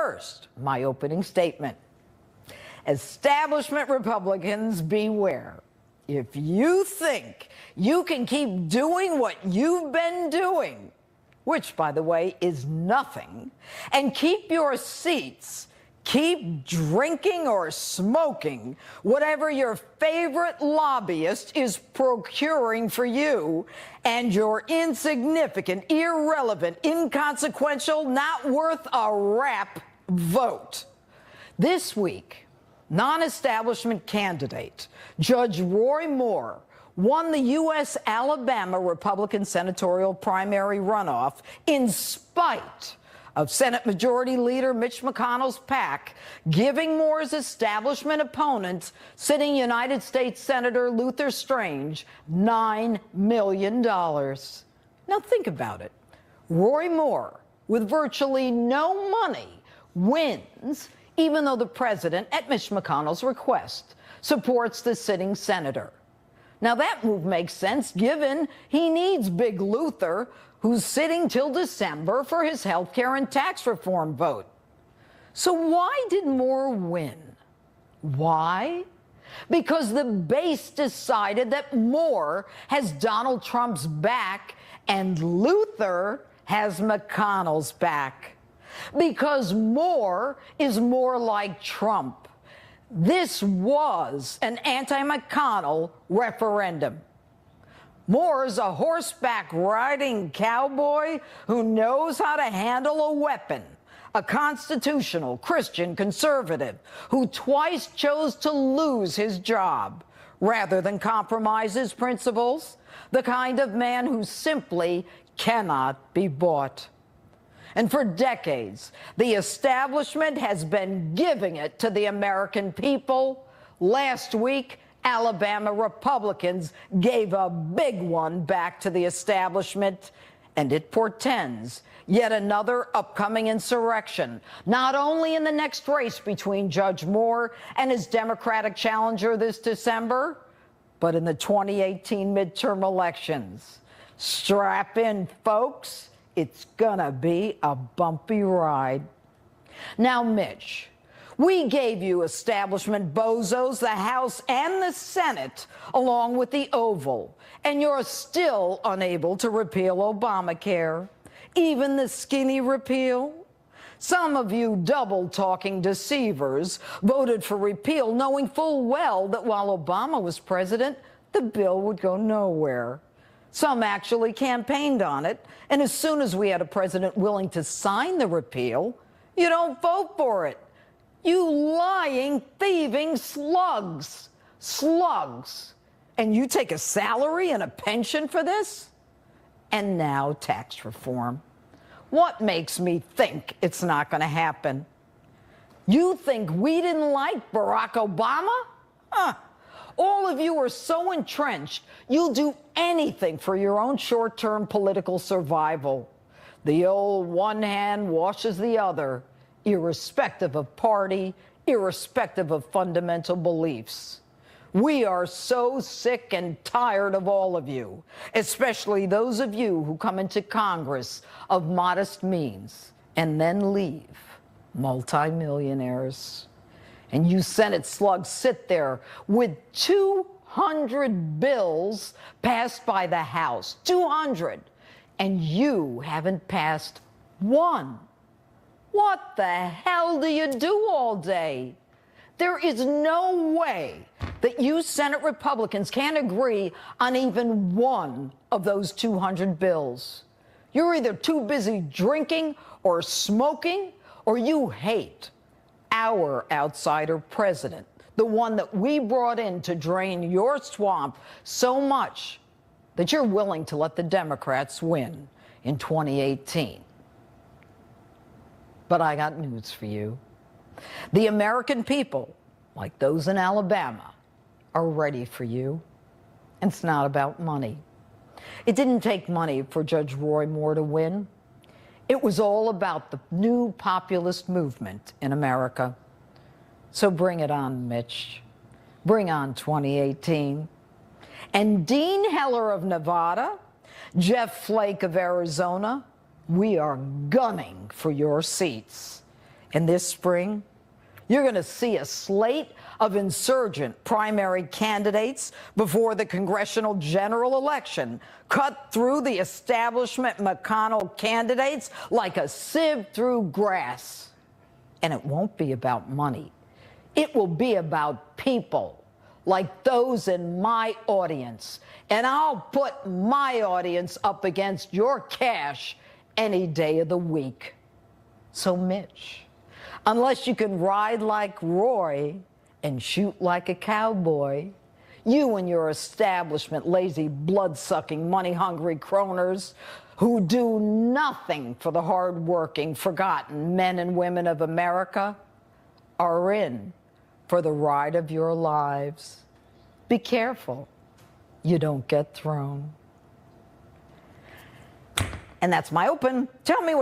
first, my opening statement. Establishment Republicans, beware. If you think you can keep doing what you've been doing, which, by the way, is nothing, and keep your seats, keep drinking or smoking whatever your favorite lobbyist is procuring for you, and your insignificant, irrelevant, inconsequential, not worth a rap vote. This week, non-establishment candidate Judge Roy Moore won the U.S. Alabama Republican senatorial primary runoff in spite of Senate Majority Leader Mitch McConnell's PAC giving Moore's establishment opponent, sitting United States Senator Luther Strange, $9 million. Now think about it. Roy Moore, with virtually no money, wins, even though the president, at Mitch McConnell's request, supports the sitting senator. Now that move makes sense given he needs Big Luther, who's sitting till December, for his health care and tax reform vote. So why did Moore win? Why? Because the base decided that Moore has Donald Trump's back and Luther has McConnell's back. Because Moore is more like Trump. This was an anti-McConnell referendum. Moore's a horseback riding cowboy who knows how to handle a weapon, a constitutional Christian conservative who twice chose to lose his job rather than compromise his principles, the kind of man who simply cannot be bought. And for decades, the establishment has been giving it to the American people. Last week, Alabama Republicans gave a big one back to the establishment, and it portends yet another upcoming insurrection, not only in the next race between Judge Moore and his Democratic challenger this December, but in the 2018 midterm elections. Strap in, folks. It's gonna be a bumpy ride. Now, Mitch, we gave you establishment bozos, the House and the Senate, along with the Oval, and you're still unable to repeal Obamacare, even the skinny repeal. Some of you double-talking deceivers voted for repeal, knowing full well that while Obama was president, the bill would go nowhere. Some actually campaigned on it, and as soon as we had a president willing to sign the repeal, you don't vote for it. You lying, thieving slugs. Slugs. And you take a salary and a pension for this? And now tax reform. What makes me think it's not going to happen? You think we didn't like Barack Obama? Huh. All of you are so entrenched, you'll do anything for your own short-term political survival. The old one hand washes the other, irrespective of party, irrespective of fundamental beliefs. We are so sick and tired of all of you, especially those of you who come into Congress of modest means and then leave multimillionaires. And you Senate slugs sit there with 200 bills passed by the House, 200, and you haven't passed one. What the hell do you do all day? There is no way that you Senate Republicans can agree on even one of those 200 bills. You're either too busy drinking or smoking, or you hate our outsider president, the one that we brought in to drain your swamp so much that you're willing to let the Democrats win in 2018. But I got news for you. The American people, like those in Alabama, are ready for you. And it's not about money. It didn't take money for Judge Roy Moore to win. It was all about the new populist movement in America. So bring it on, Mitch. Bring on 2018. And Dean Heller of Nevada, Jeff Flake of Arizona, we are gunning for your seats. And this spring, you're going to see a slate of insurgent primary candidates before the congressional general election cut through the establishment McConnell candidates like a sieve through grass. And it won't be about money. It will be about people like those in my audience. And I'll put my audience up against your cash any day of the week. So, Mitch, unless you can ride like Roy and shoot like a cowboy, you and your establishment lazy, blood-sucking, money-hungry croners who do nothing for the hard-working, forgotten men and women of America are in for the ride of your lives. Be careful you don't get thrown. And that's my open. Tell me what